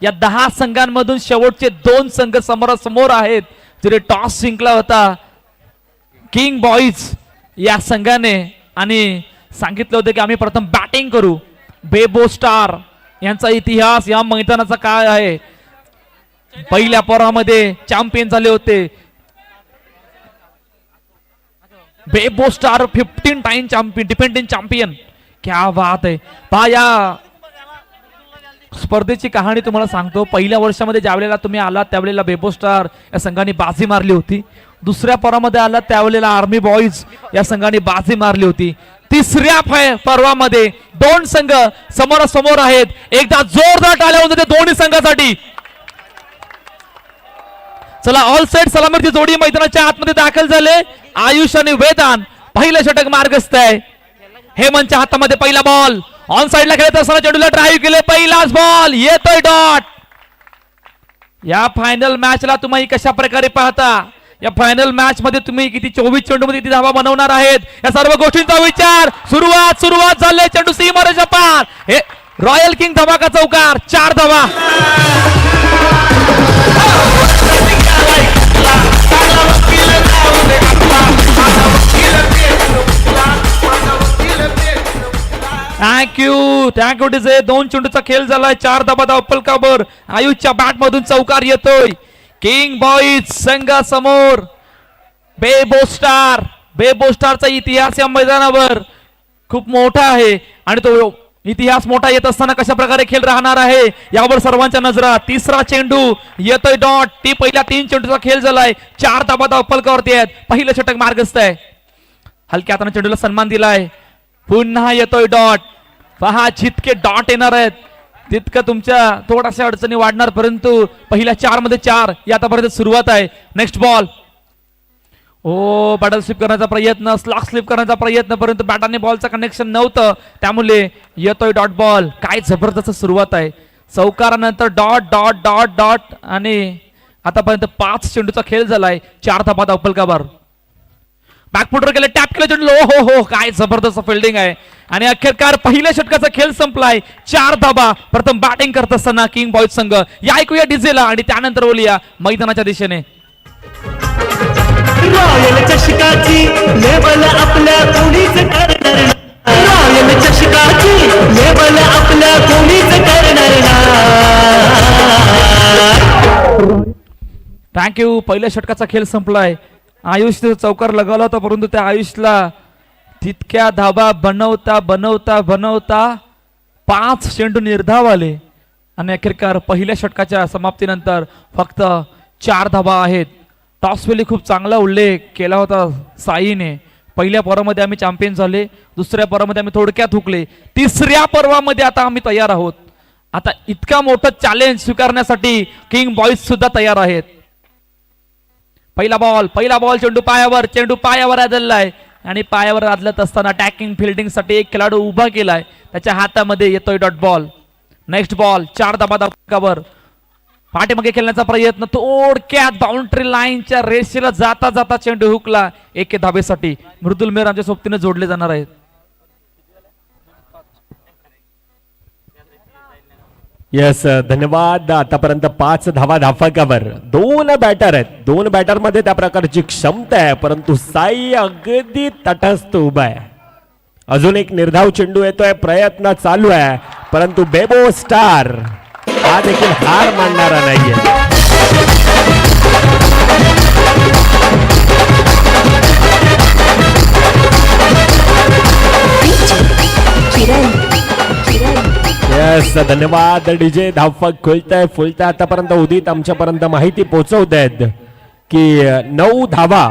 या 10 संघांमधून शेवटचे 2 संघ समोरासमोर आहेत. जिथे टॉस जिंकला होता किंग बॉईज या संघाने आणि सांगितलं होतं की आम्ही प्रथम बॅटिंग करू. बेबो स्टार यांचा इतिहास या मैदानाचा काय आहे. पहिल्या पोरामध्ये चॅम्पियन झाले होते. बेबो star 15 time champion, defending champion. क्या बात आहे. पहा या स्पर्धेची कहाणी तुम्हाला सांगतो. पहिल्या वर्षामध्ये ज्यावेळेला तुम्ही आलात त्यावेळेला बेबो स्टार या संघाने बाजी मारली होती. दुसऱ्या पर्वामध्ये आलात त्यावेळेला आर्मी बॉईज या संघाने बाजी मारली होती. तिसऱ्या पर्वामध्ये 2 संघ समोरासमोर आहेत. एकदा जोरदार टाळ्या होऊन जाते दोन्ही संघासाठी. चला ऑल साइड सलामीची जोडी मैदानाच्या आतमध्ये दाखल झाले. आयुष आणि वेदांत. पहिलं षटक मार्गस्थ आहे. हेमंतच्या हातामध्ये पहिला बॉल. ऑन साइडला खेळत असताना चेंडूला ड्राईव्ह केले. पहिलाच बॉल येतोय डॉट. या फायनल मॅचला तुम्ही कशा प्रकारे पाहता. या फायनल मॅच मध्ये तुम्ही किती 24 चेंडू मध्ये किती धावा बनवणार आहेत या सर्व गोष्टींचा विचार. सुरुवात झाले. चेंडू सीमारेषा पार. हे रॉयल किंग धमाका चौकार. 4 धावा. Thank you DJ. 2 चेंडूचा खेळ झालाय. 4 धावा धावफलकावर. आयुषच्या बॅट मधून चौकार येतोय. किंग बॉईज संघासमोर बेबो स्टारचा इतिहास या मैदानावर खूप मोठा आहे आणि तो इतिहास मोठा येत असताना कशा प्रकारे खेळ राहणार आहे यावर सर्वांच्या नजरा. तिसरा चेंडू येतोय डॉट. ती पहिल्या 3 चेंडूचा खेळ झालाय. 4 धावा धावफलकावरती आहेत. पहिलं षटक मार्गस्थ आहे. हलक्या हाताने चेंडूला सन्मान दिलाय. पुन्हा येतोय डॉट. पहा जितके डॉट येणार आहेत तितकं तुमच्या थोड्याशा अडचणी वाढणार. परंतु पहिल्या 4 मध्ये 4 या आतापर्यंत सुरुवात आहे. Next ball. Oh paddle sweep करण्याचा प्रयत्न, स्लॉक स्लिप करण्याचा प्रयत्न, परंतु बॅटाने बॉलचं कनेक्शन नव्हतं त्यामुळे येतोय डॉट बॉल. काय जबरदस्त सुरुवात आहे. चौकारानंतर डॉट डॉट डॉट डॉट आणि आतापर्यंत 5 चेंडूचा खेळ झालाय. 4 धावा धावफलकावर. बॅकफुटर केले. टॅप केलं चेंडू. हो काय जबरदस्त फिल्डिंग आहे आणि अखेरकार पहिल्या षटकाचा खेळ संपलाय. 4 धावा. प्रथम बॅटिंग करत असताना किंग बॉईज संघ. या ऐकूया डीजेला आणि त्यानंतर बोलूया मैदानाच्या दिशेने. रॉयल चषकाची लेवल आपल्या कोणीच करणार नाही. रॉयल चषकाची लेवल आपल्या कोणीच करणार नाही. थँक्यू. पहिल्या षटकाचा खेळ संपलाय. आयुष चौकार लगावला होता परंतु त्या आयुषला तितक्या धावा बनवता 5 चेंडू निर्धाव आले आणि अखेरकार पहिल्या षटकाच्या समाप्तीनंतर फक्त 4 धावा आहेत. टॉस वेळी खूप चांगला उल्लेख केला होता साईने. पहिल्या पर्वामध्ये आम्ही चॅम्पियन झाले. दुसऱ्या पर्वामध्ये आम्ही थोडक्यात हुकले. तिसऱ्या पर्वामध्ये आता आम्ही तयार आहोत. आता इतका मोठं चॅलेंज स्वीकारण्यासाठी किंग बॉईज सुद्धा तयार आहेत. पहिला बॉल. चेंडू पायावर आदळलाय आणि पायावर आदलत असताना अटॅकिंग फिल्डिंग साठी एक खेळाडू उभा केलाय. त्याच्या हातामध्ये येतोय डॉट बॉल. Next ball. 4 धावा धावफलकावर. पाठीमागे खेळण्याचा प्रयत्न. थोडक्यात बाउंड्री लाईनच्या रेषेला जाता चेंडू हुकला. 1 धावेसाठी मृदुल मेहर आमच्या सोबतीने जोडले जाणार आहेत. यस धन्यवाद. आतापर्यंत 5 धावा धावफलकावर. 2 बॅटर आहेत. 2 बॅटर मध्ये त्या प्रकारची क्षमता आहे परंतु साई अगदी तटस्थ उभा आहे. अजून एक निर्धाव चेंडू येतोय. प्रयत्न चालू आहे परंतु बेबो स्टार हा देखील हार मानणारा नाहीये. यस धन्यवाद डीजे. धावफलक फुलताय आतापर्यंत उदित आमच्यापर्यंत माहिती पोहोचवत आहेत की 9 धावा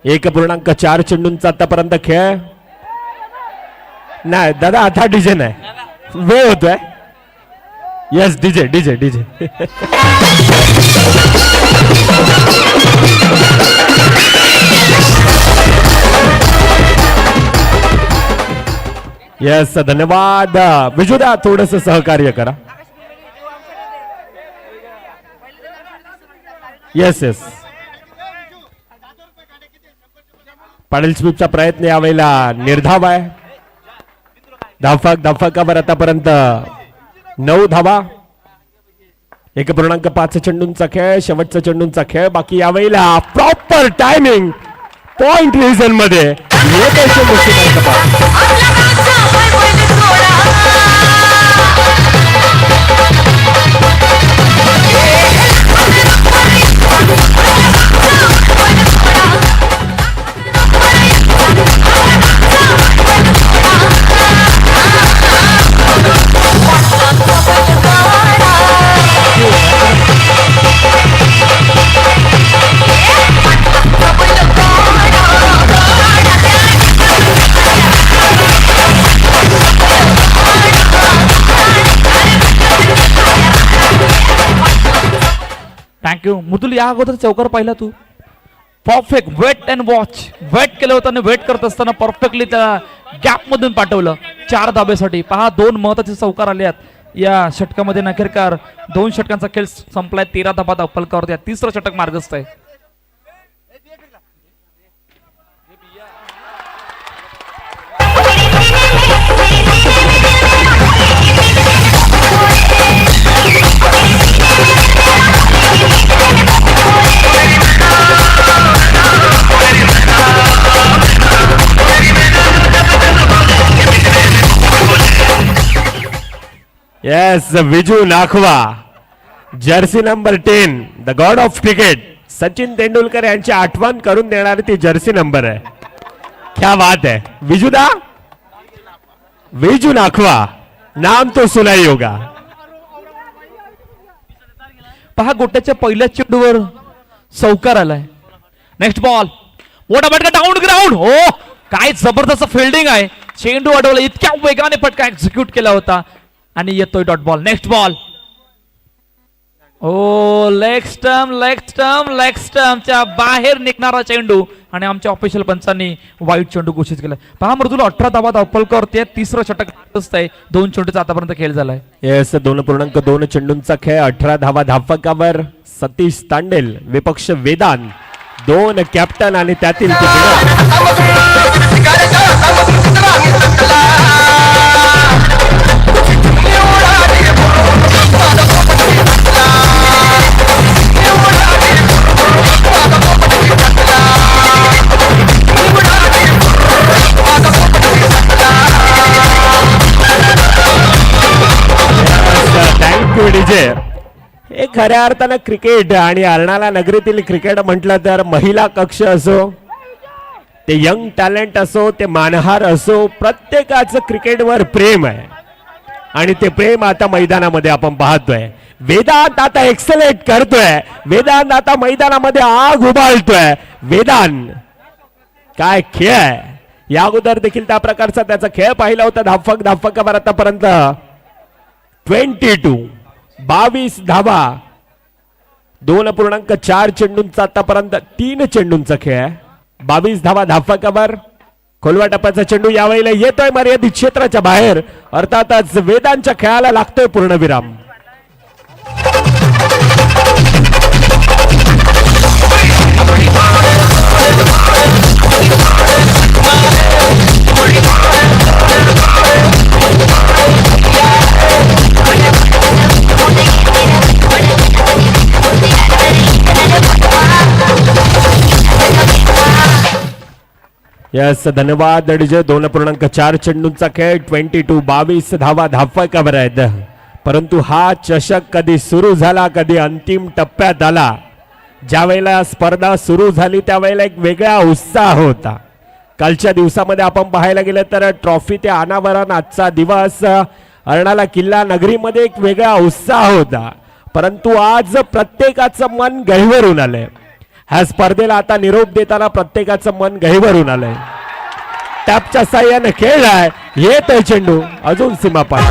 1.4 चेंडूंचा आतापर्यंत खेळ. नाही दादा आता डीजे नाही, वेळ होतोय. Yes DJ DJ DJ. Yes धन्यवाद. विजुदा थोडस सहकार्य करा. यस यस पाटील स्वीपचा प्रयत्न यावेळेला निर्धाव आहे. धावफलकावर आतापर्यंत 9 धावा. 1.5 चेंडूंचा खेळ, शेवटचा चेंडूंचा खेळ बाकी. यावेळेला प्रॉपर टायमिंग पॉइंट रिझन मध्ये येतोय चेंडू सीमांच्या पार. थँक्यू मृदुल. या अगोदर चौकार पाहिला तू? Perfect wait and watch. Wait केलं होतं आणि वेट करत असताना परफेक्टली त्या गॅप मधून पाठवलं 4 धाब्यासाठी. पहा 2 महत्वाचे चौकार आले आहेत या षटकामध्ये. नखेरकार 2 षटकांचा खेळ संपलाय. 13 धाबा धावफलकावर. या 3रं षटक मार्गस्थ आहे. Yes, Viju Nakhwa, jersey number 10, the God of cricket. Sachin Tendulkar यांची आठवण करून देणारी ती जर्सी नंबर आहे. क्या बात है विजूदा. विजू नाखवा, नाम तो सुना ही होगा. पहा गोट्याच्या पहिल्याच चेंडूवर चौकार आलाय. Next ball. मोठा फटका डाऊन ग्राउंड. हो, काय जबरदस्त फिल्डिंग आहे. चेंडू अडवला. इतक्या वेगाने फटका एक्झिक्यूट केला होता आणि येतोय dot ball. Next ball. Oh, leg स्टंपच्या बाहेर निघणारा चेंडू आणि आमच्या ऑफिशियल पंचांनी वाईट चेंडू घोषित केला. पहा मृदुल 18 धावा धावफलकावरती 3रं षटक आहे. 2 चेंडूचा आतापर्यंत खेळ झालाय. येस, 2.2 चेंडूंचा खेळ, 18 धावा धावफलकावर. सतीश तांडेल विपक्ष वेदांत, 2 कॅप्टन आणि त्यातील डीजे. हे खऱ्या अर्थानं क्रिकेट आणि अर्नाळा नगरीतील क्रिकेट म्हटलं तर महिला कक्ष असो, ते यंग टॅलेंट असो, ते मानहार असो, प्रत्येकाचं क्रिकेटवर प्रेम आहे आणि ते प्रेम आता मैदानामध्ये आपण पाहतोय. वेदांत आता एक्सलेट करतोय. वेदांत आता मैदानामध्ये आग उभाळतोय. वेदांत काय खेळ आहे. या अगोदर देखील त्या प्रकारचा त्याचा खेळ पाहिला होता. धावफलकावर आतापर्यंत 22 धावा, 2.4 चेंडूंचा आतापर्यंत 3 चेंडूंचा खेळ आहे. 22 धावा धावफलकावर. खोलवा टप्प्याचा चेंडू यावेळेला येतोय मर्यादित क्षेत्राच्या बाहेर. अर्थातच वेदांच्या खेळाला लागतोय पूर्णविराम. यस, धन्यवाद डीजे. 2.4 चेंडूंचा खेळ, 22 धावा धावफलकावर आहेत. परंतु हा चषक कधी सुरू झाला, कधी अंतिम टप्प्यात आला. ज्या वेळेला स्पर्धा सुरू झाली त्यावेळेला एक वेगळा उत्साह होता. कालच्या दिवसामध्ये आपण पाहायला गेलं तर ट्रॉफी ते अनावरण, आजचा दिवस, अर्नाळा किल्ला नगरीमध्ये एक वेगळा उत्साह होता. परंतु आज प्रत्येकाचं मन गहिवरून आलंय. ह्या स्पर्धेला आता निरोप देताना प्रत्येकाचं मन गहिवरून आलंय. टॅपच्या साह्याने खेळलाय. येतोय चेंडू अजून सीमापार.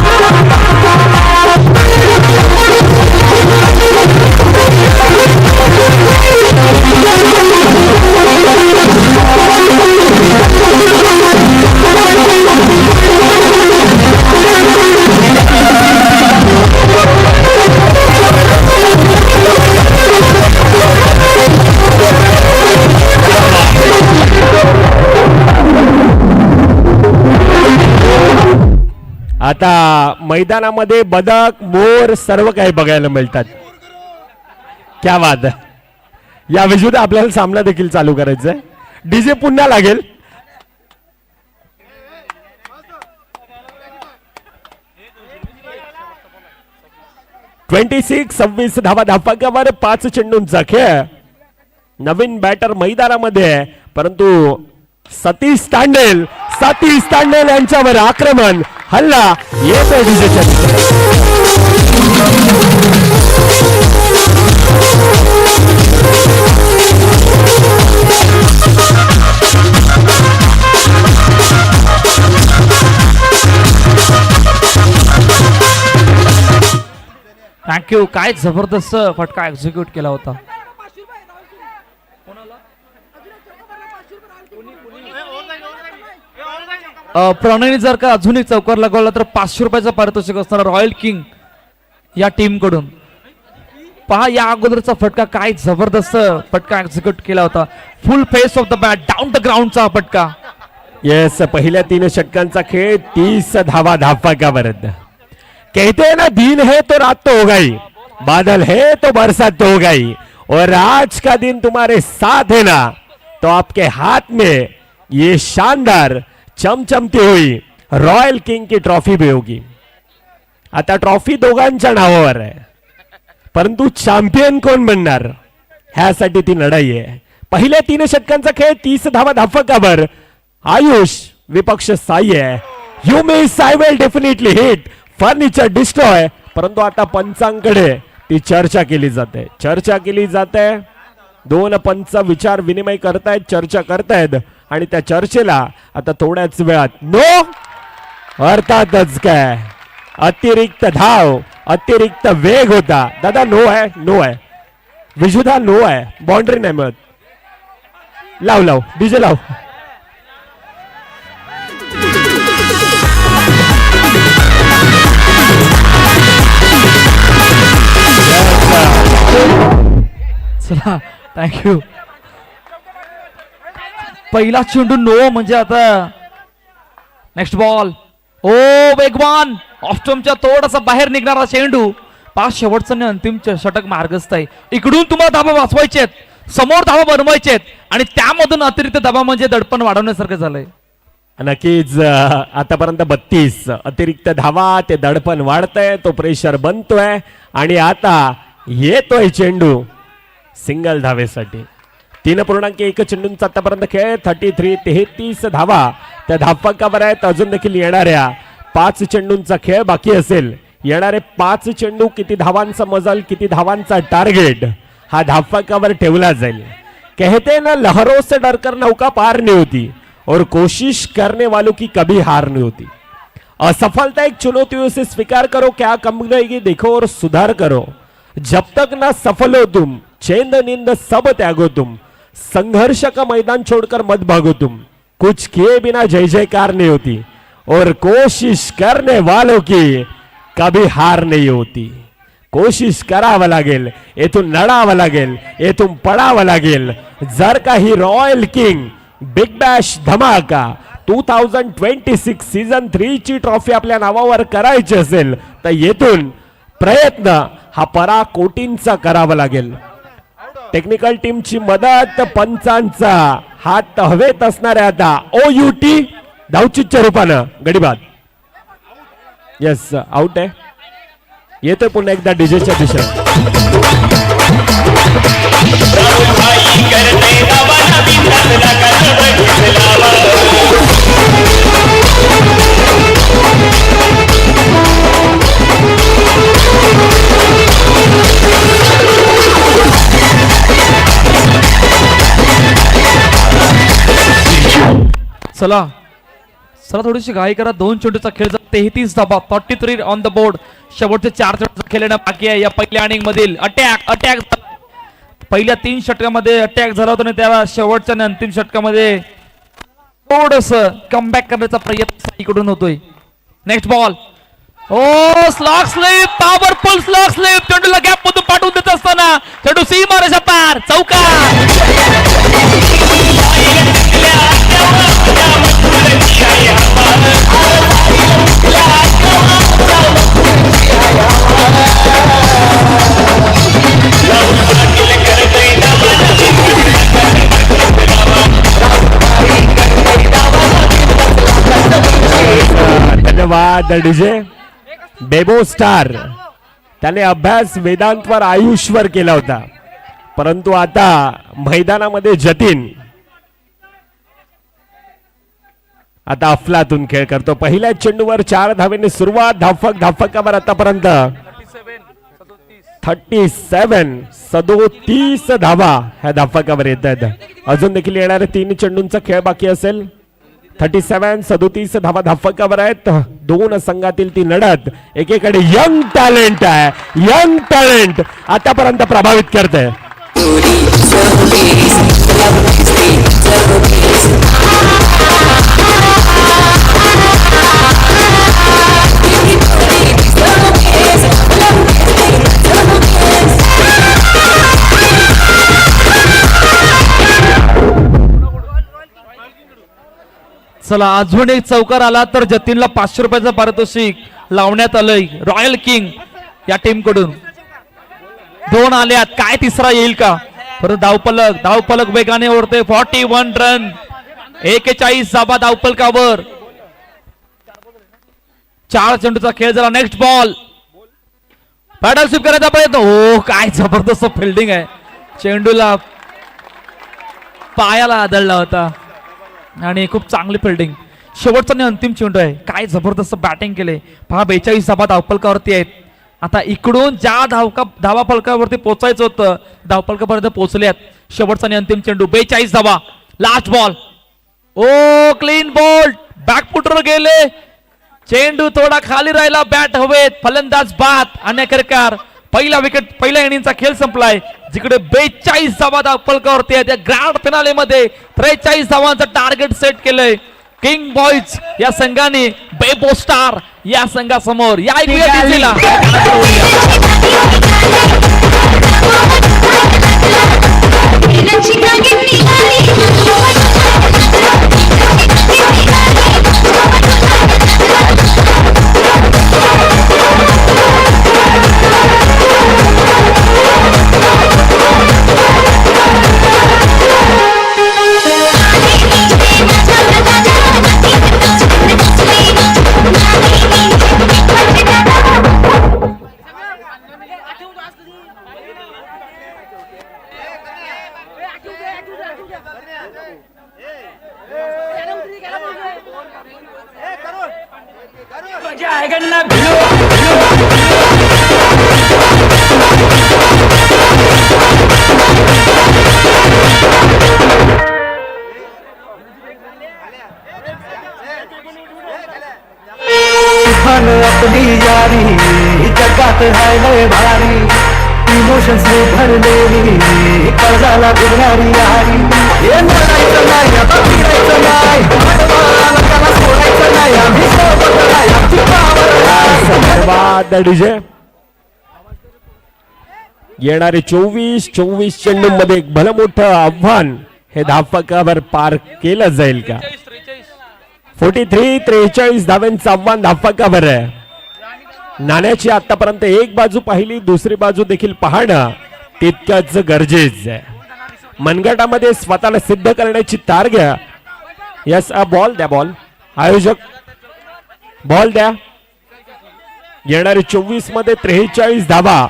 आता मैदानामध्ये बदक, मोर सर्व काही बघायला मिळतात. क्या बात आहे. या विजुदा आपल्याला सामना देखील चालू करायचा आहे. डीजे पुन्हा लागेल. (26) 26 धावा धापाकावर 5 चेंडूंचा खेळ. नवीन बॅटर मैदानामध्ये आहे, परंतु सतीश तांडेल यांच्यावर आक्रमण हल्ला येतोय डीजेच्या. थँक्यू. काय जबरदस्त फटका एक्झिक्यूट केला होता. प्रणयने जर का अजून एक चौकार लगवला तर 500 रुपयाचं पारितोषिक असणार रॉयल किंग या टीम कडून. पहा या अगोदरचा फटका काय जबरदस्त फटका एक्झिक्यूट केला होता. Full face of the bat down the ग्राउंडचा फटका. येस, पहिल्या 3 षटकांचा खेळ 30 धावा धापाकावर. कहते हैं ना, दिन है तो रात तो होगा ही, बादल है तो बरसात तो होगा ही, और आज का दिन तुम्हारे साथ है ना, तो आपके हाथ में ये शानदार चमचमती हुई रॉयल किंग की ट्रॉफी भी होगी. आता ट्रॉफी दोघांच्या नावावर आहे, परंतु चॅम्पियन कोण बनणार ह्यासाठी ती लढाई आहे. पहिल्या 3 षटकांचा खेळ 30 धावा धाफकावर. आयुष विपक्ष साई आहे. You may Sai will definitely hit furniture destroy. परंतु आता पंचांकडे ती चर्चा केली जाते. 2 पंच विचार विनिमय करतायत, चर्चा करतायत, आणि त्या चर्चेला आता थोड्याच वेळात नो अर्थातच काय अतिरिक्त धाव, अतिरिक्त वेग होता. दादा नो आहे विजुदा नो आहे. बाउंड्री नाही मिळत. लाव डीजे लाव. चला थँक्यू. पहिला चेंडू नो म्हणजे आता नेक्स्ट बॉल. ओ वेगवान ऑफस्टमच्या थोडासा बाहेर निघणारा चेंडू. 5 शेवटचा आणि अंतिम षटक मार्गस्थ आहे. इकडून तुम्हाला धाबा वाचवायचे आहेत, समोर धाबा बनवायचे आहेत, आणि त्यामधून अतिरिक्त धाबा म्हणजे दडपण वाढवण्यासारखं झालंय. नक्कीच आतापर्यंत 32 अतिरिक्त धावा, ते दडपण वाढतंय, तो प्रेशर बनतोय, आणि आता येतोय चेंडू सिंगल धावेसाठी. 3.1 चेंडूंचा आतापर्यंत खेळ. 33 धावा त्या धावपकावर आहेत. अजून देखील येणाऱ्या 5 चेंडूंचा खेळ बाकी असेल. येणारे 5 चेंडू किती धावांचा मजल, किती धावांचा टार्गेट हा धावपकावर ठेवला जाईल. कहते ना, लहरों से डरकर नौका पार नहीं होती और कोशिश करने वालों की कभी हार नहीं होती. असफलता एक चुनौती, उसे स्वीकार करो, क्या कम रहेगी देखो और सुधार करो. जब तक ना सफल हो तुम, चैन नींद सब त्यागो तुम, संघर्ष का मैदान छोड़कर मत भागो तुम, कुछ किए बिना जय जयकार नहीं होती और कोशिश करने वालों की कभी हार नहीं होती. कोशिश करावं लागेल, येथून लढावं लागेल, येथून पडावं लागेल. जर काही रॉयल किंग बिग बॅश धमाका 2026 सीझन 3 ची ट्रॉफी आपल्या नावावर करायची असेल तर येथून प्रयत्न हा पराकोटींचा करावा लागेल. टेक्निकल टीमची मदत, पंचांचा हात हवेत असणाऱ्या आता OUT धावचीच्या रूपानं गडीबाद. येस, आउट आहे. येतोय पुन्हा एकदा डीजेच्या दिशेने. चला थोडीशी घाई करा. 2 चेंडूचा खेळ. 33 धाबा, 43 ऑन द बोर्ड. शेवटचे 4 चेंडूचा खेळणं बाकी आहे या पहिल्या इनिंग मधील. अटॅक पहिल्या 3 षटकामध्ये अटॅक झाला होता, आणि त्याला शेवटच्या आणि अंतिम षटकामध्ये थोडस कमबॅक करण्याचा प्रयत्न इकडून होतोय. Next ball. Oh slog sweep, powerful slog sweep. चेंडूला गॅप मधून पाठवून देत असताना चेंडू सीमारेषा पार, चौकार. Love धन्यवाद डीजे. बेबो स्टार त्याने अभ्यास वेदांतवर आयुषवर केला होता, परंतु आता मैदानामध्ये जतीन आता अफलातून खेळ करतो. पहिल्या चेंडूवर 4 धावेने सुरुवात. धावफलकावर आतापर्यंत 37 धावा ह्या धावफलकावर येत आहेत. अजून देखील येणारे 3 चेंडूंचा खेळ बाकी असेल. 37 धावा धावफलकावर आहेत. दोन संघातील ती लढत. एकीकडे यंग टॅलेंट आहे, यंग टॅलेंट आतापर्यंत प्रभावित करते. चला अजून एक चौकार आला तर जतीनला 500 रुपयाचं पारितोषिक लावण्यात आलंय रॉयल किंग या टीम कडून. 2 आल्यात, काय तिसरा येईल का? परत धावपलक वेगाने ओढते. 41 रन, 41 धावा धावपलकावर. 4 चेंडूचा खेळ झाला. नेक्स्ट बॉल, पॅडल स्वीप करायचा प्रयत्न. हो, काय जबरदस्त फिल्डिंग आहे. चेंडूला पायाला आदळला होता आणि खूप चांगली फिल्डिंग. शेवटचा आणि अंतिम चेंडू आहे. काय जबरदस्त बॅटिंग केले पहा. 42 धावा धावपलकावरती आहेत. आता इकडून ज्या धावा फलकावरती पोहोचायचं होतं धावपलकापर्यंत पोहोचल्यात. शेवटचा आणि अंतिम चेंडू. 42 धावा. Last ball. Oh clean ball, बॅकफुटवर गेले. चेंडू थोडा खाली राहिला, बॅट हवेत, फलंदाज बाद आणि अखेरकार पहिला विकेट, पहिल्या इनिंगचा खेळ संपलाय. जिकडे 42 धावा धावपलकावरती आहेत. या ग्रँड फिनाले मध्ये 43 धावांचं टार्गेट सेट केलंय किंग बॉईज या संघाने बेबो स्टार या संघासमोर. या अपनी यारी जगात है लय भारी. इमोशन्स ने भरलेली कर्जाला गुजरारी यारी. हे लढायचं नाही, आता फिरायचं नाही, त्याला सोडायचं नाही. आम्ही सोबत आहे, आमची पावर आहे. धन्यवाद डीजे. येणारे 24 चेंडूंमध्ये एक भलं मोठं आव्हान हे धावफलकावर पार केलं जाईल का? 43 धावांचं आव्हान धावफलकावर आहे. नाण्याची आतापर्यंत एक बाजू पाहिली, दुसरी बाजू देखील पाहणं तितकंच गरजेचं आहे. मनगटामध्ये स्वतःला सिद्ध करण्याची तारग. यस, बॉल द्या, बॉल. आयोजक बॉल द्या. येणारे 24 मध्ये 43 धावा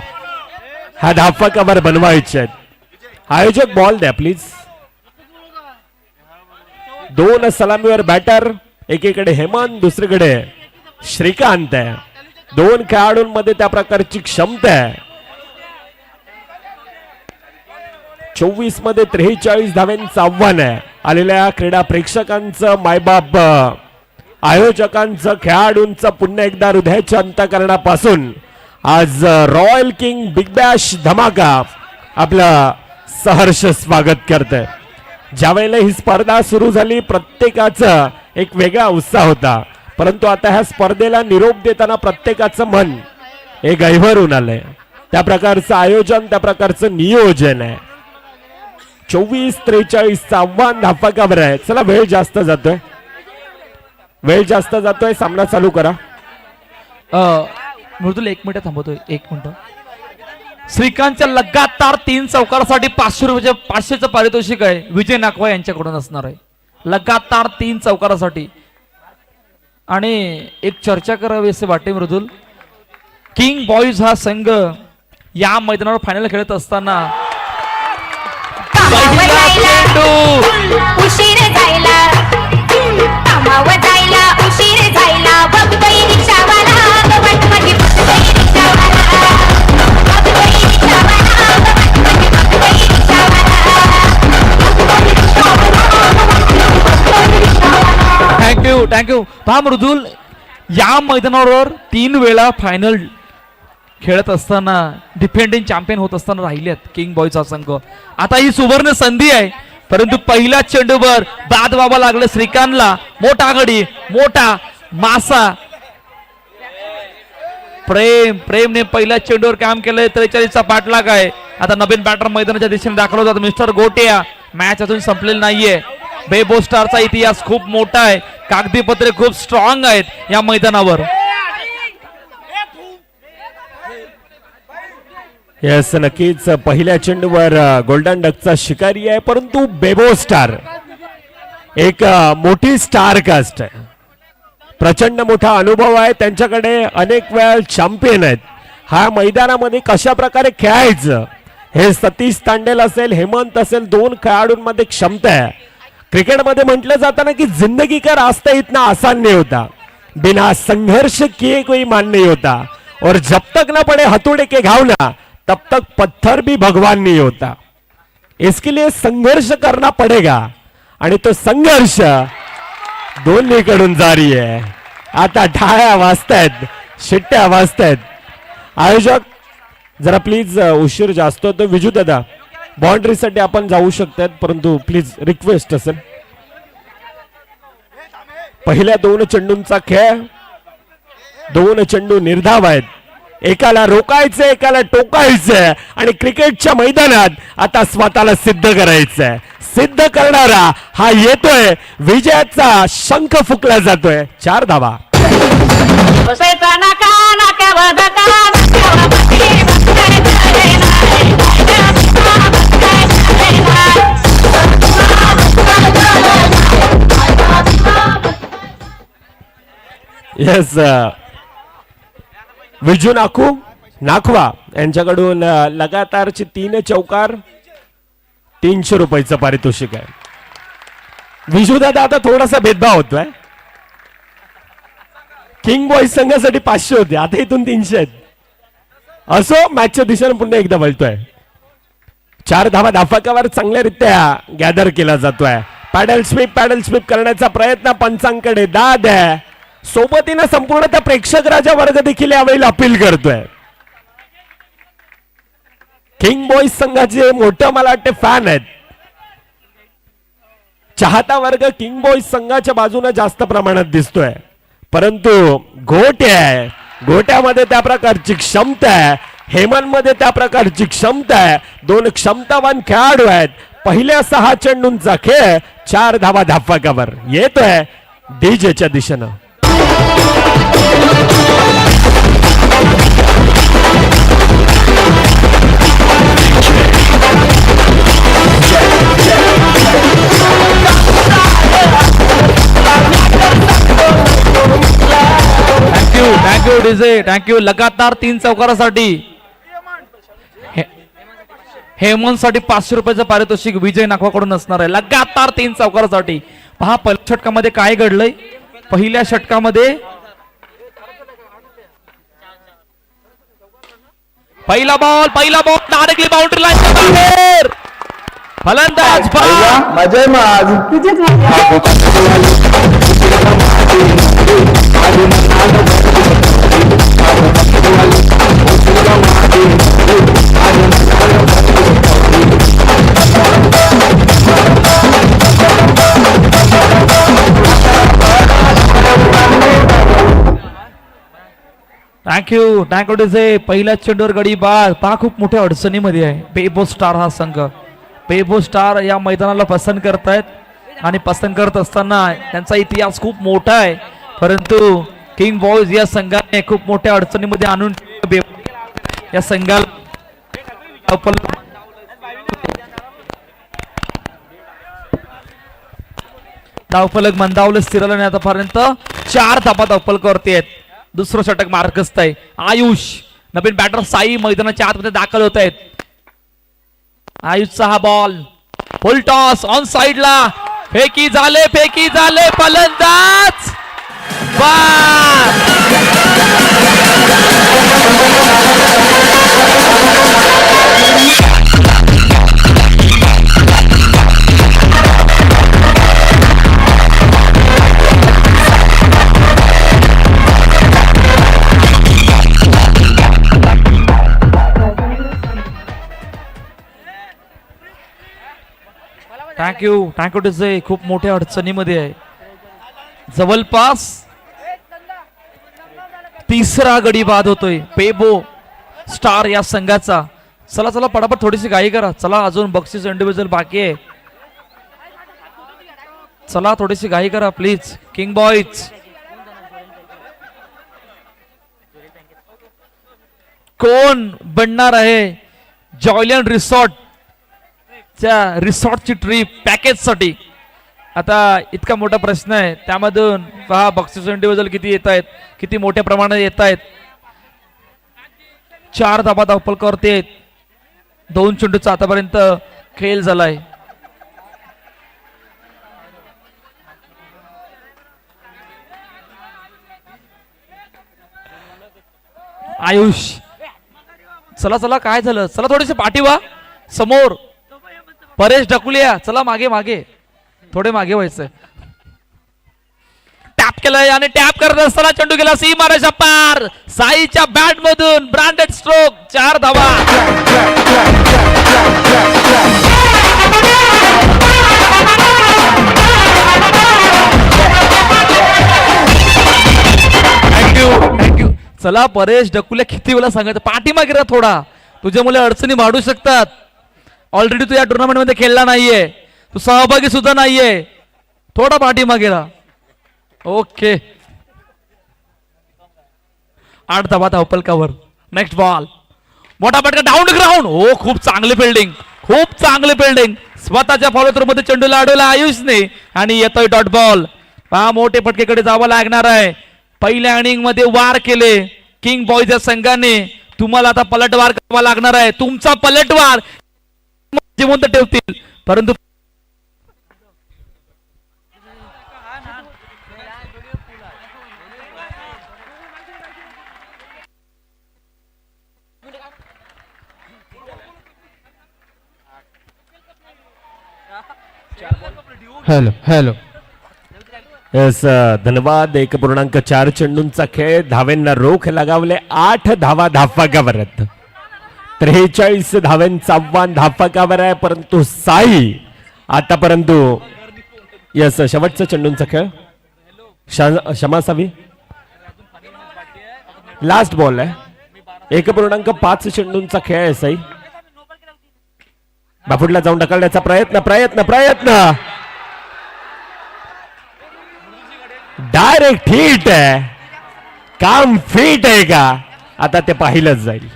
हा धावफलकावर बनवायचे आहेत. आयोजक बॉल द्या प्लीज. 2 सलामीवर बॅटर. एकीकडे हेमंत, दुसरीकडे श्रीकांत आहे. 2 खेळाडूंमध्ये त्या प्रकारची क्षमता आहे. 24 मध्ये 43 धावांचं आव्हान आहे. आलेल्या क्रीडा प्रेक्षकांचं, मायबाप, आयोजकांचं, खेळाडूंचं पुन्हा एकदा हृदयाच्या अंतःकरणापासून आज रॉयल किंग बिग बॅश धमाका आपलं सहर्ष स्वागत करते. ज्यावेळेला ही स्पर्धा सुरू झाली प्रत्येकाचा एक वेगळा उत्साह होता, परंतु आता ह्या स्पर्धेला निरोप देताना प्रत्येकाचं मन हे गहिवरून आलंय. त्या प्रकारचं आयोजन, त्या प्रकारचं नियोजन आहे. 24-43 आव्हान धावफलकावर आहे. चला, वेळ जास्त जातोय, सामना चालू करा. मृदुल 1 मिनिट थांबवतोय, 1 मिनिट. श्रीकांतच्या लगातार 3 चौकारासाठी 500 रुपये 500चं पारितोषिक आहे. विजय नाकवा यांच्याकडून असणार आहे. लगातार 3 चौकारासाठी आणि एक चर्चा करावी असे वाटते मृदुल. किंग बॉईज हा संघ या मैदानावर फायनल खेळत असताना पहिला चेंडू उशीर जायला कामावर जायला उशीर जायला बघतोय रिक्षावाला बघतोय रिक्षावाला बघतोय रिक्षावाला बघतोय रिक्षावाला. थँक्यू पहा मृदुल, या मैदानावर 3 वेळा फायनल खेळत असताना डिफेंडिंग चॅम्पियन होत असताना राहिलेत किंग बॉयचा संघ. आता ही सुवर्ण संधी आहे, परंतु पहिल्या चेंडूवर बाद व्हावं लागलं श्रीकांतला. मोठा गडी, मोठा मासा. प्रेमने पहिल्या चेंडूवर काम केलंय. 43चा पाठलाग आहे. आता नवीन बॅटर मैदानाच्या दिशेने दाखल होतात. मिस्टर गोटिया. मॅच अजून संपलेली नाहीये. बेबो स्टारचा इतिहास खूप मोठा आहे. कागदीपत्रे खूप स्ट्रॉंग आहेत या मैदानावर. येस, नक्कीच पहिल्या चेंडूवर गोल्डन डकचा शिकारी आहे, परंतु बेबो स्टार एक मोठी स्टार कास्ट आहे. प्रचंड मोठा अनुभव आहे त्यांच्याकडे. अनेक वेळा चॅम्पियन आहेत. हा मैदानामध्ये कशा प्रकारे खेळायचं हे सतीश तांडेल असेल, हेमंत असेल, 2 खेळाडूंमध्ये क्षमता है. क्रिकेटमध्ये म्हटलं जातं ना की जिंदगी का रास्ता इतना आसान नहीं होता, बिना संघर्ष किए कोई मान नहीं होता, और जब तक न पड़े हथौड़े के घाव ना तब तक पत्थर भी भगवान नहीं होता. इसके लिए संघर्ष करना पड़ेगा आणि तो संघर्ष दोन्हीकडून जारी आहे. आता टाळ्या वाजतायत, शिट्ट्या वाजतायत. आयोजक जरा प्लीज, उशीर जास्त होतो. विजू दादा, बाउंड्रीसाठी आपण जाऊ शकतात, परंतु प्लीज रिक्वेस्ट असेल. पहिल्या 2 चेंडूंचा खेळ. 2 चेंडू निर्धाव आहेत. एकाला रोकायचंय, एकाला टोकायचंय आणि क्रिकेटच्या मैदानात आता स्वतःला सिद्ध करायचंय. सिद्ध करणारा हा येतोय. विजयाचा शंख फुकला जातोय. 4 धावा. बसायचा नाका नाक्यावर धक्का नाक्यावर बसली बसताय झाले नाही येस, विजू नाखवा यांच्याकडून लगातारचे 3 चौकार, 300 रुपयाचं पारितोषिक आहे. विजू दादा आता थोडासा भेदभाव होतोय. किंग बॉईज संघासाठी 500 होते, आता इथून 300 आहेत. असो, मॅचच्या दिशेने पुन्हा एकदा वळतोय. 4 धावा धाफकावर चांगल्यारीत्या गॅदर केला जातोय. पॅडल स्वीप करण्याचा प्रयत्न पंचांकडे. दाद आहे सोबतीनं संपूर्ण त्या प्रेक्षक राजा वर्ग देखील यावेळी अपील करतोय. किंग बॉईज संघाचे मोठं मला वाटते फॅन आहेत. चाहता वर्ग किंग बॉईज संघाच्या बाजूने जास्त प्रमाणात दिसतोय, परंतु गोटे आहे. गोट्यामध्ये त्या प्रकारची क्षमता आहे. हेमंत मध्ये त्या प्रकारची क्षमता आहे. 2 क्षमतावान खेळाडू आहेत. पहिल्या 6 चेंडूंचा खेळ. 4 धावा धाफकावर येतोय डीजेच्या दिशेनं. Thank you DJ, thank you. लगातार 3 चौकारासाठी हेमंत साठी 500 रुपयाचं पारितोषिक विजय नाखवाकडून असणार आहे. लगातार 3 चौकारासाठी. पहा पहिल्या षटकामध्ये काय घडलंय. पहिल्या षटकामध्ये पहिला बॉल डायरेक्टली बाउंड्री लाईनच्या बाहेर. फलंदाज मजा माझ थँक्यू डीजे. पहिल्या चेंडूवर गडी बाद. पहा खूप मोठ्या अडचणीमध्ये आहे बेबो स्टार हा संघ. बेबो स्टार या मैदानाला पसंत करतायत आणि पसंत करत असताना त्यांचा इतिहास खूप मोठा आहे, परंतु किंग बॉयज या संघाने खूप मोठ्या अडचणीमध्ये आणून या संघाला धावफलक मंदावलं स्थिरलं नाही आतापर्यंत. 4 धाबा धावफलकावरती आहेत. दुसरं षटक मार्गस्थ आहे. आयुष नवीन बॅटर साई मैदानाच्या आतमध्ये दाखल होत आहेत. आयुषचा हा बॉल फुल टॉस ऑन साइडला फेकी झाले फलंदाज बाद. थँक्यू टू से खूप मोठ्या अडचणीमध्ये आहे. जवळपास तिसरा गडी बाद होतोय पेबो स्टार या संघाचा. चला पटापट थोडीशी घाई करा. चला अजून बक्षीस इंडिव्हिज्युअल बाकी आहे. चला थोडीशी घाई करा प्लीज. किंग बॉईज कोण बनणार आहे जॉयलंड रिसॉर्ट च्या रिसॉर्टची ट्रिप पॅकेज साठी? आता इतका मोठा प्रश्न आहे. त्यामधून पहा बक्षीस इंडिव्हिज्युअल किती येत आहेत, किती मोठ्या प्रमाणात येत आहेत. 4 धाबा धावफलकावरती आहेत. 2 चेंडूचा आतापर्यंत खेळ झालाय. आयुष चला काय झालं? चला थोडेसे पाठी व्हा. समोर परेश ढकुलिया चला मागे थोडे मागे व्हायचंय. टॅप केलंय आणि टॅप करत असताना चेंडू गेला सीमारेषा पार. साईच्या बॅट मधून ब्रँडेड स्ट्रोक. 4 धावा. थँक्यू. चला परेश ढकुलिया किती वेळा सांगायचं पाठीमागे राहा थोडा. तुझ्यामुळे अडचणी वाढू शकतात. ऑलरेडी तू या टुर्नामेंट मध्ये खेळला नाहीये, तू सहभागी सुद्धा नाहीये. थोडा पाठीमागे राहा. ओके 8 धाबा धावफलकावर. नेक्स्ट बॉल मोठा फटका डाऊन ग्राउंड. हो खूप चांगली फिल्डिंग. स्वतःच्या फॉलो थ्रू मध्ये चेंडूला अडवला आयुषने आणि येतोय डॉट बॉल. पहा मोठे फटकेकडे जावं लागणार आहे. पहिल्या इनिंग मध्ये वार केले किंग बॉयज या संघाने. तुम्हाला आता पलटवार करावा लागणार आहे. तुमचा पलटवार जिवंत ठेवतील परंतु हॅलो येस धन्यवाद. 1.4 चेंडूंचा खेळ. धावेंना रोख लगावले. 8 धावा धावफलकावर आहेत. 43 धावांचा आव्हान धावफलकावर आहे. परंतु साई आतापर्यंत येस शेवटचा चेंडूंचा खेळ. क्षमा सावी लास्ट बॉल आहे. 1.5 चेंडूंचा खेळ आहे. साई बाफुडला जाऊन ढकलण्याचा प्रयत्न डायरेक्ट हिट आहे. काम फिट आहे का? आता ते पाहिलं जाईल.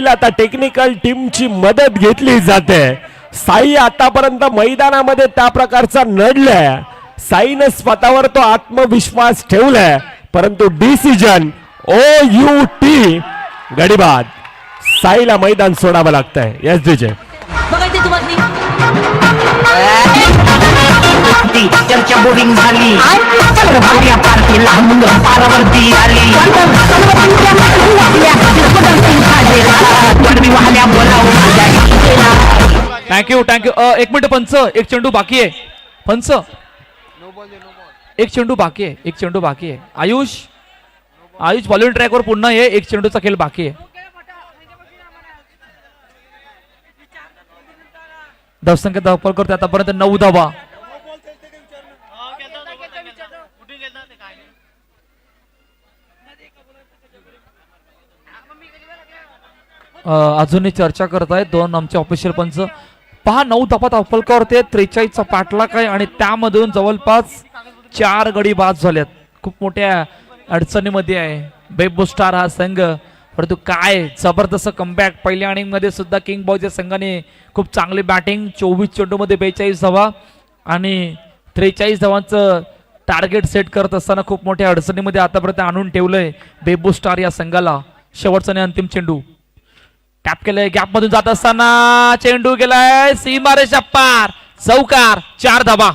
आता टेक्निकल टीमची मदत घेतली जाते. साई आतापर्यंत मैदानामध्ये त्या प्रकारचा नडलाय. साईने स्वतःवर तो आत्मविश्वास ठेवलाय. परंतु डिसिजन OUT गडीबाद. साईला मैदान सोडावं लागतंय. यस विजय बघायचं तुम्हाला चर्चा बोरिंग झाली. चंद्रभाग्या पार्टी लहान मुलं पारावरती आली. थँक्यू 1 मिनिट पंच. 1 चेंडू बाकी आहे. पंच 1 चेंडू बाकी आहे. आयुष बॉलिंग ट्रॅकवर पुन्हा ये. 1 चेंडूचा खेळ बाकी आहे. धावसंख्या धावफल करते आतापर्यंत 9 धावा. अजूनही चर्चा करतायत 2 आमचे ऑफिशियल पंच. पहा 9 धावा धावफलकावरती. 43चा पाठलाग आहे आणि त्यामधून जवळपास 4 गडी बाद झाल्यात. खूप मोठ्या अडचणीमध्ये आहे बेबो स्टार हा संघ. परंतु काय जबरदस्त कमबॅक. पहिल्या इनिंग मध्ये सुद्धा किंग बॉयज या संघाने खूप चांगली बॅटिंग. 24 चेंडू मध्ये 42 धावा. आणि 43 धावांचं टार्गेट सेट करत असताना खूप मोठ्या अडचणीमध्ये आतापर्यंत आणून ठेवलंय बेबू स्टार या संघाला. शेवटचा आणि अंतिम चेंडू टॅप केलंय, गॅप मधून जात असताना चेंडू गेलाय सीमारेषा पार, चौकार, 4 धावा.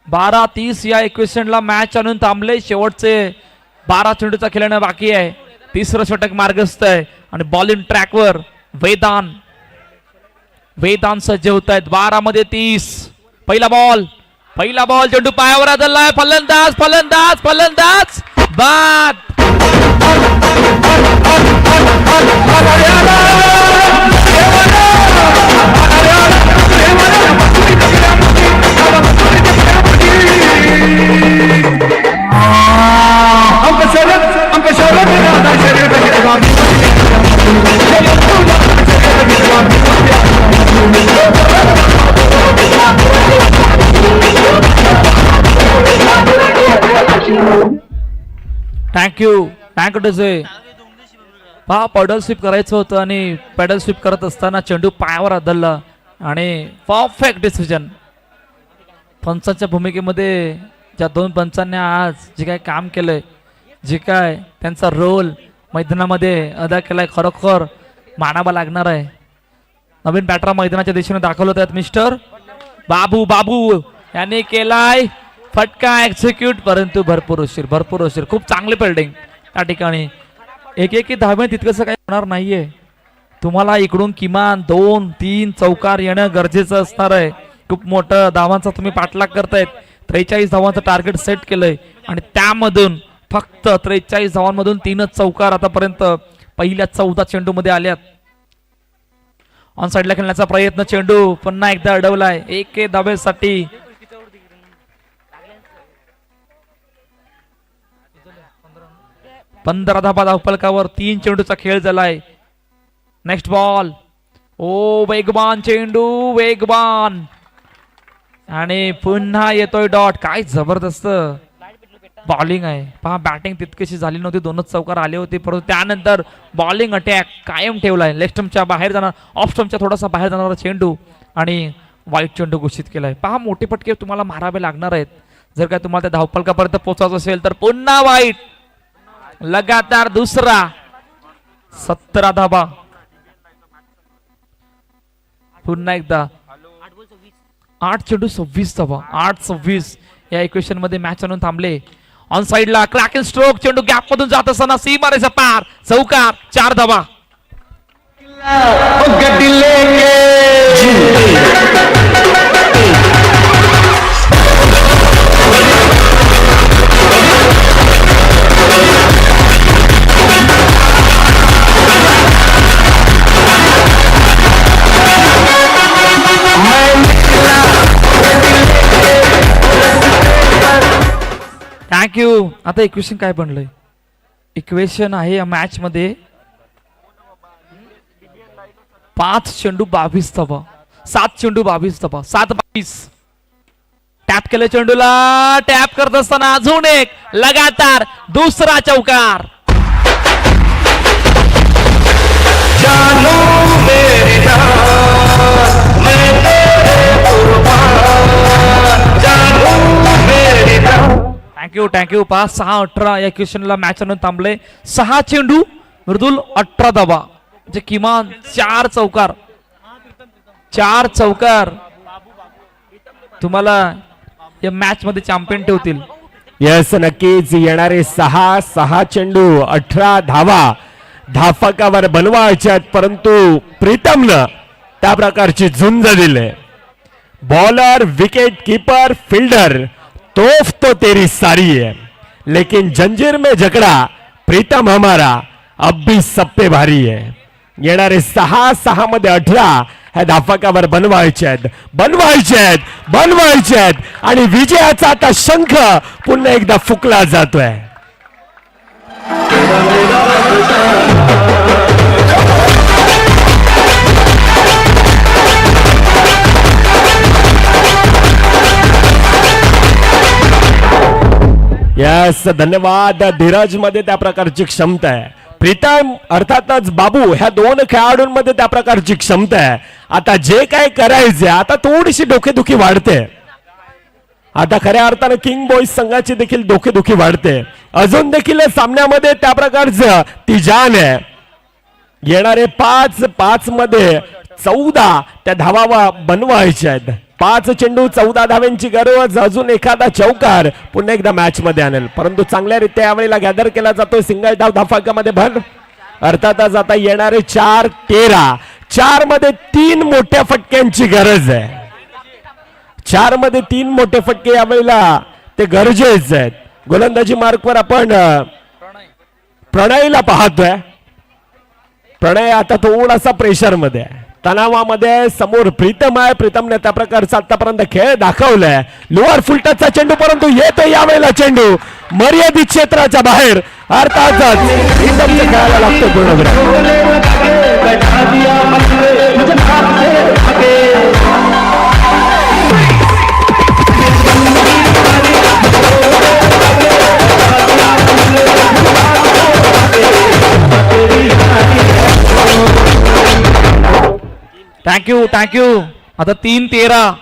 बारा तीस या इक्वेशनला मॅच आणून थांबले. शेवटचे 12 चेंडूचा खेळणं बाकी आहे. तिसरं षटक मार्गस्थ आहे आणि बॉलिंग ट्रॅकवर वेदांत सज्ज होत आहेत. 12 मध्ये 30. पहिला बॉल चेंडू पायावर आदळलाय. फलंदाज बाद. थँक्यू टू से. पहा पॅडल स्वीप करायचं होतं आणि पॅडल स्वीप करत असताना चेंडू पायावर आदळला आणि परफेक्ट डिसिजन. पंचांच्या भूमिकेमध्ये ज्या 2 पंचांनी आज जे काय काम केलंय, जे काय त्यांचा रोल मैदानामध्ये अदा केलाय, खरोखर मानावा लागणार आहे. नवीन बॅटरा मैदानाच्या दिशेने दाखवलं त्यात मिस्टर बाबू यांनी केलाय फटका एक्झिक्यूट, परंतु भरपूर उशीर. खूप चांगली फिल्डिंग त्या ठिकाणी. एक धावे तितकंसं काही होणार नाहीये. तुम्हाला इकडून किमान 2-3 चौकार येणं गरजेचं असणार आहे. खूप मोठं धावांचा तुम्ही पाठलाग करतायत. 43 धावांचं टार्गेट सेट केलंय आणि त्यामधून फक्त 43 धावांमधून 3च चौकार आतापर्यंत पहिल्या 14 चेंडू मध्ये आल्यात. ऑन साइडला खेळण्याचा प्रयत्न, चेंडू पुन्हा एकदा अडवलाय. 1 धावेसाठी 15 धाबा धावफलकावर. 3 चेंडूचा खेळ झालाय. Next ball. वेगवान चेंडू आणि पुन्हा येतोय डॉट. काय जबरदस्त बॉलिंग आहे. पहा बॅटिंग तितकीशी झाली नव्हती, 2च चौकार आले होते, परंतु त्यानंतर बॉलिंग अटॅक कायम ठेवलाय. लेग स्टंपच्या बाहेर जाणार, ऑफ स्टंपच्या थोडासा बाहेर जाणारा चेंडू आणि वाईट चेंडू घोषित केलाय. पहा मोठे फटके तुम्हाला मारावे लागणार आहेत जर काय तुम्हाला त्या धावफलकापर्यंत पोहोचायचं असेल तर. पुन्हा वाईट, लगातार दुसरा. 17 धाबा. पुन्हा एकदा 8 चेंडू 26 धाबा. 8-26 या इक्वेशन मध्ये मॅच आणून थांबले. ऑन साइडला क्रॅकिंग स्ट्रोक, चेंडू गॅप मधून जात असताना सीमारेषा पार, चौकार, 4 धाबा. थँक्यू. आता इक्वेशन काय बनलंय? इक्वेशन आहे या मॅच मध्ये 5 चेंडू 22 धाबा, 7 चेंडू 22 धाबा, 7-22. टॅप केलं चेंडूला, टॅप करत असताना अजून एक लगातार दुसरा चौकार. थँक्यू. 5-6-18 या क्वेश्चनला मॅच आणून थांबले. 6 चेंडू मृदुल 18 धाबा, म्हणजे किमान 4 चौकार तुम्हाला या मॅच मध्ये चॅम्पियन ठेवतील. यस, नक्कीच. येणारे 6 चेंडू 18 धावा धाफकावर बनवायच्यात, परंतु प्रीतमनं त्या प्रकारची झुंज दिले. बॉलर, विकेट कीपर, फील्डर, तोफ तो तेरी सारी है, लेकिन जंजीर में जकड़ा प्रीतम हमारा अब भी सब पे भारी है. येणारे 6 मध्ये 18 ह्या धाफकावर बनवायचे आहेत आणि विजयाचा आता शंख पुन्हा एकदा फुकला जातोय. यस, धन्यवाद. धीरज मध्ये त्या प्रकारची क्षमता आहे. प्रीतम अर्थातच बाबू ह्या दोन खेळाडूंमध्ये त्या प्रकारची क्षमता आहे. आता जे काय करायचे आता थोडीशी डोकेदुखी वाढते. आता खऱ्या अर्थानं किंग बॉईज संघाची देखील डोकेदुखी वाढते. अजून देखील सामन्यामध्ये त्या प्रकारचं ती जान आहे. येणारे 5 मध्ये 14 त्या धावा बनवायच्या आहेत. 5 चेंडू 14 धाव्यांची गरज. अजून एखादा चौकार पुन्हा एकदा मॅच मध्ये आणेल. परंतु चांगल्या रीत्या यावेळेला गॅदर केला जातोय सिंगल धाव धाफाकामध्ये भर. अर्थातच आता येणारे 4-13. 4 मध्ये 3 मोठ्या फटक्यांची गरज आहे. 4 मध्ये 3 मोठे फटके यावेळेला ते गरजेचे आहेत. गोलंदाजी मार्कवर आपण प्रणयला पाहतोय. प्रणय आता थोडासा प्रेशर मध्ये आहे, तणावामध्ये. समोर प्रीतम आहे. प्रीतमने त्या प्रकारचा आतापर्यंत खेळ दाखवलाय. लोअर फुलटचा चेंडू परंतु येतो यावेळेला चेंडू मर्यादित क्षेत्राच्या बाहेर. अर्थातच प्रीतमच्या खेळायला लागतो पूर्ण. बैठा दिया मुझे मुझे भाग से थँक्यू. आता 3-13.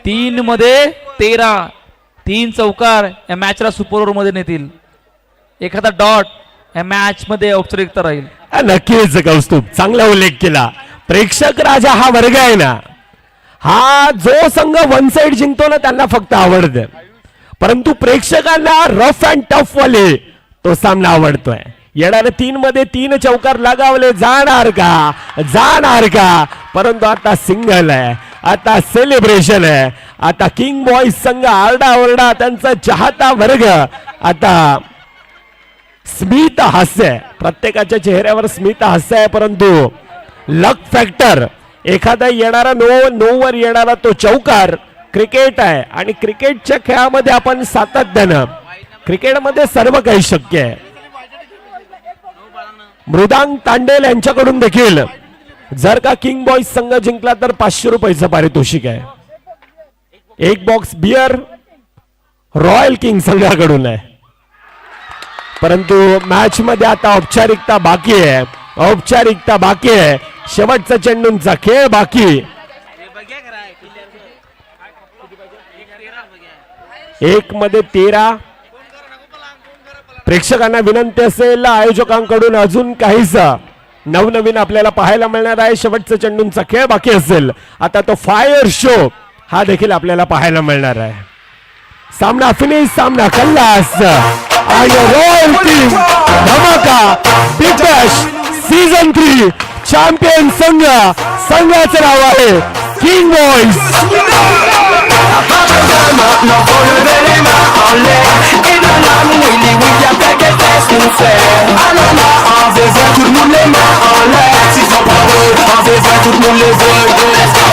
3 मध्ये 13. 3 चौकार या मॅचला सुपर ओव्हर मध्ये नेतील. एखादा डॉट या मॅच मध्ये औपचारिकता राहील. नक्कीच कौस्तुभ, चांगला उल्लेख केला. प्रेक्षक राजा हा वर्ग आहे ना, हा जो संघ वन साइड जिंकतो ना त्यांना फक्त आवडते. परंतु प्रेक्षकांना रफ अँड टफ वाले तो सामना आवडतोय. येणाऱ्या 3 मध्ये 3 चौकार लगावले जाणार का. परंतु आता सिंगल आहे, आता सेलिब्रेशन आहे. आता किंग बॉईज संघ आरडाओरडा, त्यांचा चाहता वर्ग आता स्मित हास्य. प्रत्येकाच्या चेहऱ्यावर स्मित हास्य आहे. परंतु लक फॅक्टर एखादा येणारा नो वर येणारा तो चौकार. क्रिकेट आहे आणि क्रिकेटच्या खेळामध्ये आपण सातत्यानं, क्रिकेटमध्ये सर्व काही शक्य आहे. मृदांक तांडेल यांच्याकडून देखील जर का किंग बॉईज संघ जिंकला तर 500 रुपयाचं पारितोषिक आहे. एक बॉक्स बियर रॉयल किंग संघाकडून आहे. परंतु मॅच मध्ये आता औपचारिकता बाकी आहे. शेवटचा चेंडूंचा खेळ बाकी. 1 मध्ये 13. प्रेक्षकांना विनंती असेल आयोजकांकडून अजून काहीच नवनवीन आपल्याला पाहायला मिळणार आहे. शेवटचा चेंडूंचा खेळ बाकी असेल. आता तो फायर शो हा देखील आपल्याला पाहायला मिळणार आहे. सामना फिनिश, सामना खल्लास आणि रॉयल किंग धमाका बिग बॅश सीझन 3 चॅम्पियन संघाचं नाव आहे king boys. no volveré en la nuit oui y'a pas qu'à faire ce qu'on fait. Alors on veut voir tout le monde les mains en l'air. Si ça part on veut voir tout le monde les veut. Let's go.